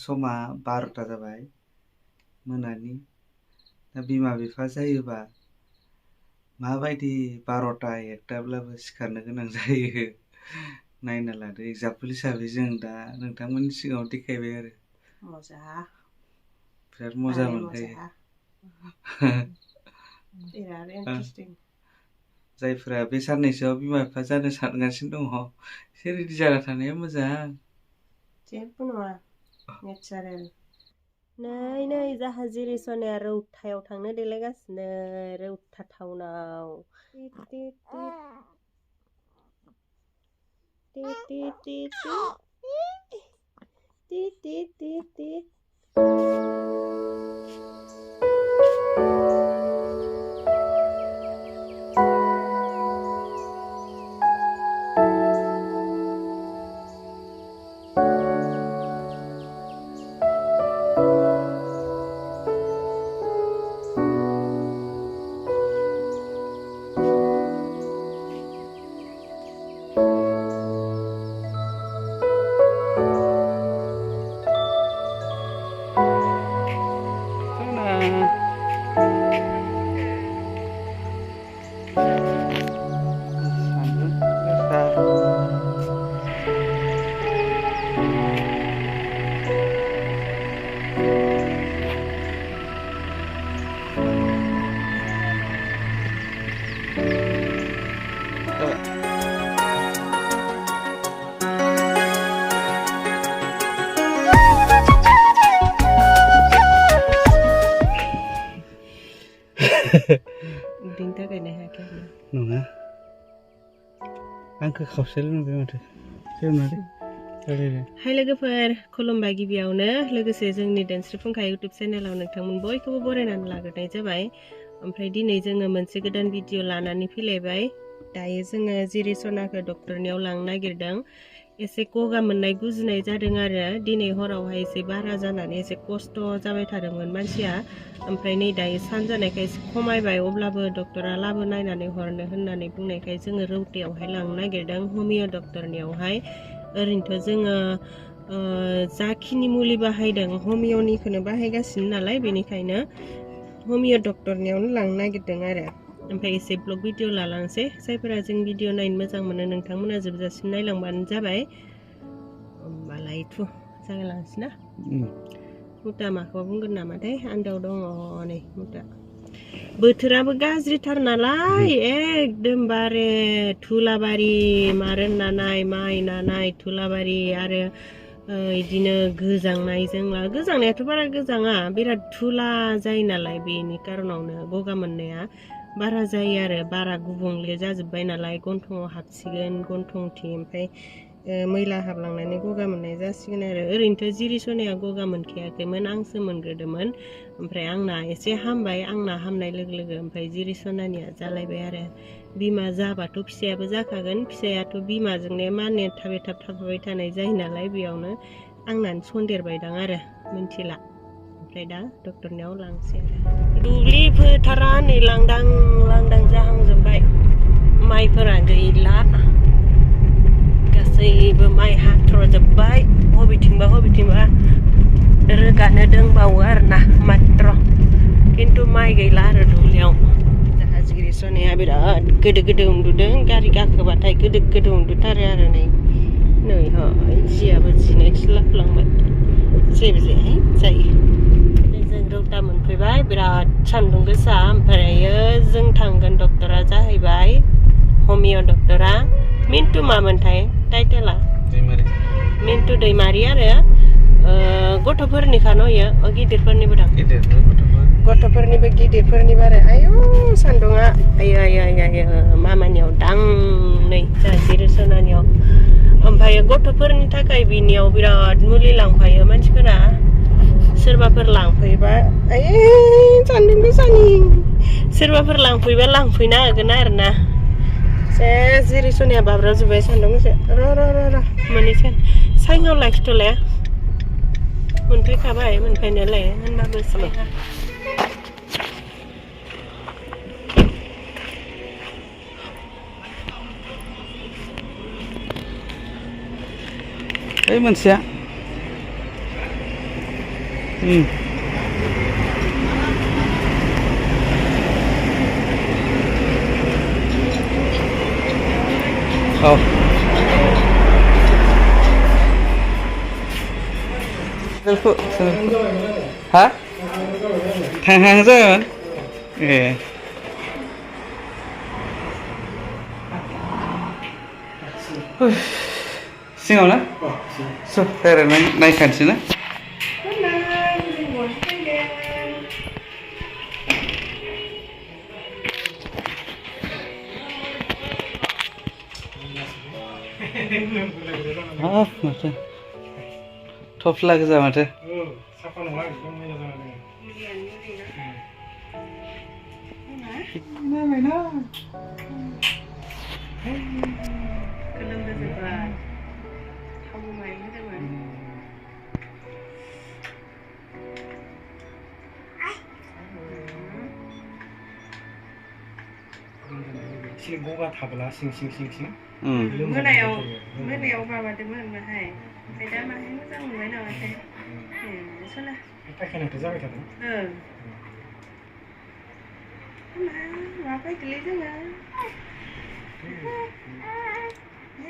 समा 12टा जाबाय मोनानि दा बिमा बिफा जायोबा माबायदि 12टा 1टाब्लाबो सिखारनो गोनां जायो नायना लादो एग्जाम्पल हिसाबै जों दा नोंथांमोननि सिगाङाव देखायबाय आरो मजा बिराद मजा मोनखायो बिराद इन्टारेस्टिं जायफोरा बे साननैसोआव बिमा बिफा जानो सानगासिनो दङ एसे रेडि जाना थानाया मोजां जेबो नङा नेचारेल नै जाहा जिरिसनाया रौथायाव थांनो देलायगासिनो रौथा टाउनाव उदैनि थाखायनो हायाखै नङा आंखौ खावसे लोंबाय माथो हाय लोगोफोर खुलुमबाय गिबियावनो लोगोसे जोंनि देनस्रि फुंखा इउटुब चेनेलाव नोंथांमोन बयखौबो बरायनानै लाग्रोनाय जाबाय ओमफ्राय दिनै जोङो मोनसे गोदान भिडिअ लानानै फैलायबाय दायो जोङो जिरिसनाखौ डक्टरनियाव लांनो नागिरदों एसे गगा मोननाय गुजुनाय जादों आरो दिनै हरावहाय एसे बारा जानानै एसे खस्थ' जाबाय थादोंमोन मानसिया ओमफ्राय नै दायो सान जानायखाय एसे खमायबाय अब्लाबो डक्टरा लाबो नायनानै हरनो होननानै बुंनायखाय जोङो रौतायावहाय लांनो नागिरदों हमिय' डक्टरनियावहाय ओरैनोथ' जोङो जाखिनि मुलि बाहायदों हमिय'निखौनो बाहायगासिनो नालाय बेनिखायनो हमिय' डक्टरनियावनो लांनो नागिरदों आरो ओमफ्राय एसे ब्लग भिडिअ लालांसै जायफोरा जों भिडिअ नायनो मोजां मोनो नोंथांमोना जोबजासिम नायलांबानो जाबाय होमबालायथ' जागायलांसै ना मुथा माखौबा बुंगोन नामाथाय आन्दाव दङ नै मुथा बोथोराबो गाज्रिथार नालाय एकदमबारे थुलाबारि मारोन नानाय माइ नानाय थुलाबारि आरो इदिनो गोजांनायजों गोजांनायाथ' बारा गोजाङा बिराद थुला जायो नालाय बेनि कारनावनो गगा मोननाया बारा जायो आरो बारा गुबुंले जाजोब्बाय नालाय गन्थङाव हाबसिगोन गन्थंथिं ओमफ्राय मैला हाबलांनानै गगा मोननाय जासिगोन आरो ओरैनोथ' जिरिसनाया गगा मोनखायाखैमोन आंसो मोनग्रोदोंमोन ओमफ्राय आंना एसे हामबाय आंना हामनाय लोगो लोगो ओमफ्राय जिरिसनानिया जालायबाय आरो बिमा जाबाथ' फिसायाबो जाखागोन फिसायाथ' बिमाजोंनो माने थाबाय थानाय जायो नालाय बेयावनो आंनानो सन्देरबायदां आरो मिन्थिला ओमफ्राय दा डक्टरनियाव लांसै आरो दुब्लि फोथारा नै लांदां जाहांजोब्बाय माइफोरा गैला गासैबो माइ हाथ्र'जोब्बाय हबिथिंबा रोगानो दंबावो आरो ना मात्र खिन्थु माइ गैला आरो दुब्लियाव जाहा जिरिसनाया बिराद गोदो उन्दुदों गारि गाखोबाथाय गोदो उन्दुथारो आरो नै जियाबो जिनायसो लाफ्लांबाय जेबो जायो जों रौता मोनफैबाय बिराद सान्दुं गोसा ओमफ्रायो जों थांगोन डक्टरा जाहैबाय हमिय' डक्टरा मिन्टु मामोनथाय टाइटेला मिन्टु दैमारि आरो गथ'फोरनिखा नयो गिदिरफोरनिबो दं गथ'फोरनिबो गिदिरफोरनिबो आरो आयौ सान्दुङा आयो मामानियाव दां नै जिरिसनानियाव ओमफ्राय गथ'फोरनि थाखाय बिनियाव बिराद मुलि लांफायो मानसिफोरा सोरबाफोर लांफैबा सान्दुं गोसानि सोरबाफोर लांफैबा लांफैनो हागोन आरो ना जिरिसनाया बाब्रा जोब्बाय सान्दुं गोसा र' मोननैसो साइङाव लाखिथ'लाया मोनफैखाबाय मोनफैनायालाय होनबाबो साइङा मोनसेया Oh. Hả? Thằng rồi hả? 예. सिङाव ना? स' रायज्लायनाय नायखानोसै ना? हाब माथो थफ्ला गोजा माथो साफा नङा एकदम मोजां जानानै नायबायना गोलोमदोजोबा थाव माइ होदोंमोन एसे गगा थाब्ला सिं मोनायाव माबादोंमोन बाहाय ओमफ्राय दा माहाय मोजां मोनबाय नामाथाय सना फायखानायाथ' जाबाय थादों माबायदिलै जोङो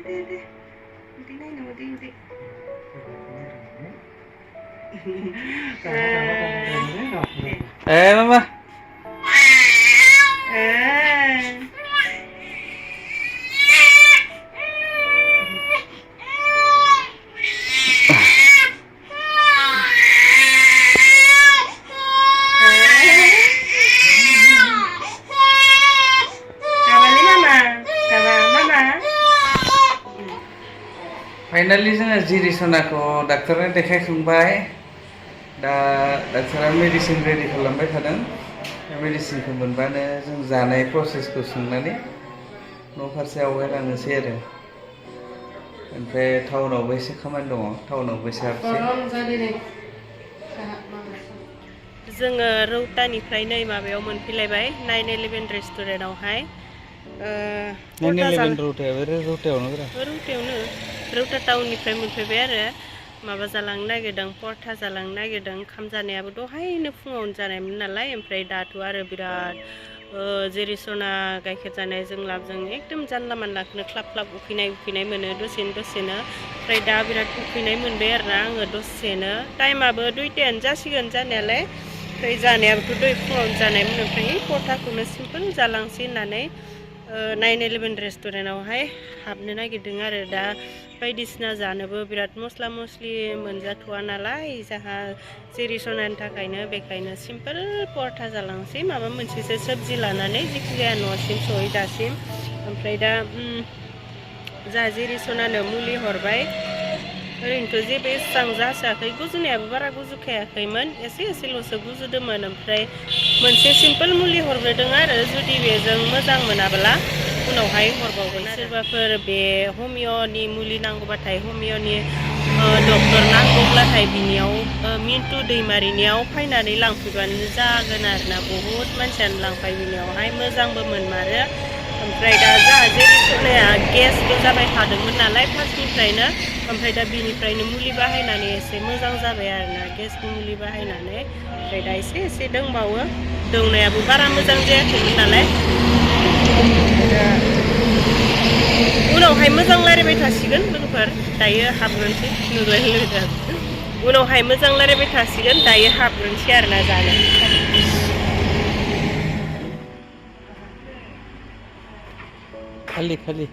दे उदै नायनो उदै मामा फाइनालि जोङो जिरिसनाखौ डाक्टरनो देखायखांबाय दा डाक्टरा मेडिसिन रेडि खालामबाय थादों मेडिसिनखौ मोनबानो जों जानाय प्रसेसखौ सोंनानै न' फारसे आवगायलांनोसै आरो ओमफ्राय टाउनावबो एसे खामानि दङ टाउनावबो एसे हाबसै जोङो रौतानिफ्राय नै माबायाव मोनफैलायबाय 9/11 रेस्टुरेन्टआवहाय 9/11 रौतायावनो रौता टाउननिफ्राय मोनफैबाय आरो माबा जालांनो नागिरदों परथा जालांनो नागिरदों ओंखाम जानायाबो दहायनो फुङावनो जानायमोन नालाय ओमफ्राय दाथ' आरो बिराद जेरिसना गाइखेर जानायजों लाबजों एकदम जानला मानलाखौनो ख्लाब उखैनाय मोनो दसेनो ओमफ्राय दा बिराद उखैनाय मोनबाय आरोना आङो दसेनो टाइमाबो 2टायानो जासिगोन जानायालाय ओमफ्राय जानायाबोथ' दहाय फुङावनो जानायमोन ओमफ्राय परथाखौनो सिम्पोल जालांसै होननानै 9/11 रेस्टुरेन्टआवहाय हाबनो नागिरदों आरो दा बायदिसिना जानोबो बिराद मस्ला मस्लि मोनजाथ'वा नालाय जाहा जेरिसनानि थाखायनो बेखायनो सिम्पोल परथा जालांसै माबा मोनसेसो सबजि लानानै जिखिजाया न'सिम सहैजासिम ओमफ्राय दा जाहा जेरिसनानो मुलि हरबाय ओरैनोथ' जेबो एसेबां जासाखै गुजुनायाबो बारा गुजुखायाखैमोन एसेल'सो गुजुदोंमोन ओमफ्राय मोनसे सिम्पोल मुलि हरग्रोदों आरो जुदि बेजों मोजां मोनाब्ला उनावहाय हरबावगोन सोरबाफोर बे हमिअनि मुलि नांगौबाथाय हमिअनि डक्टर नांगौब्लाथाय बिनियाव मिन्टु दैमारिनियाव फैनानै लांफैबानो जागोन आरोना बहुद मानसियानो लांफाय बिनियावहाय मोजांबो मोनमारो ओमफ्राय दा जाहा जेरिसनाया गेसबो जाबाय थादोंमोन नालाय फार्स्टनिफ्रायनो ओमफ्राय दा बिनिफ्रायनो मुलि बाहायनानै एसे मोजां जाबाय आरोना गेसनि मुलि बाहायनानै ओमफ्राय दा एसे दंबावो दौनायाबो बारा मोजां जायाखैमोन नालाय उनावहाय मोजां रायज्लायबाय थासिगोन लोगोफोर दायो हाबग्रोनोसै नुलायलायदों उनावहाय मोजां रायज्लायबाय थासिगोन दायो हाबग्रोनोसै आरोना जानो खालि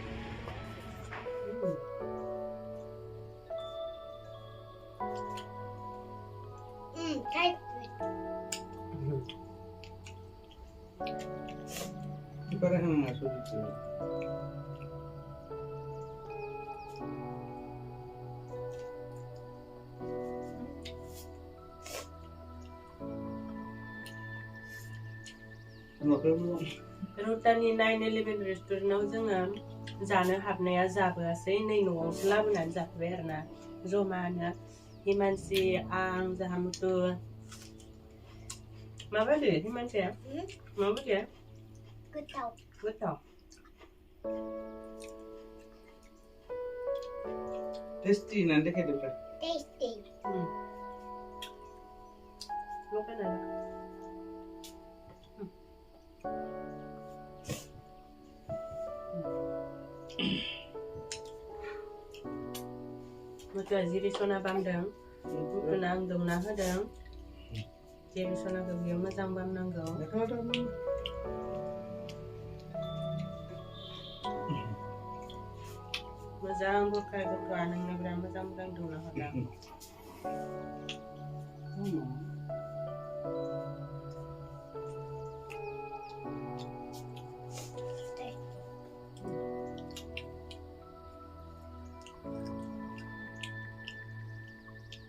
रौतानि 9/11 रेस्टुरेन्टआव जोङो जानो हाबनाया जाबोआसै नै न'आवसो लाबोनानै जाफैबाय आरोना जमानो हिमानसि आं जाहा मुथु माबायदि हिमानसिया माबायदि गोथाव टेस्टी ना देखायदोब्रा टेस्टी Maka Jeerisona bamdों गुना आं दौना होदों Jeerisonakौ बेयाव मोजां बामनांगौ मोजां गथा गथा नोंनो बिराद मोजां दौना होदों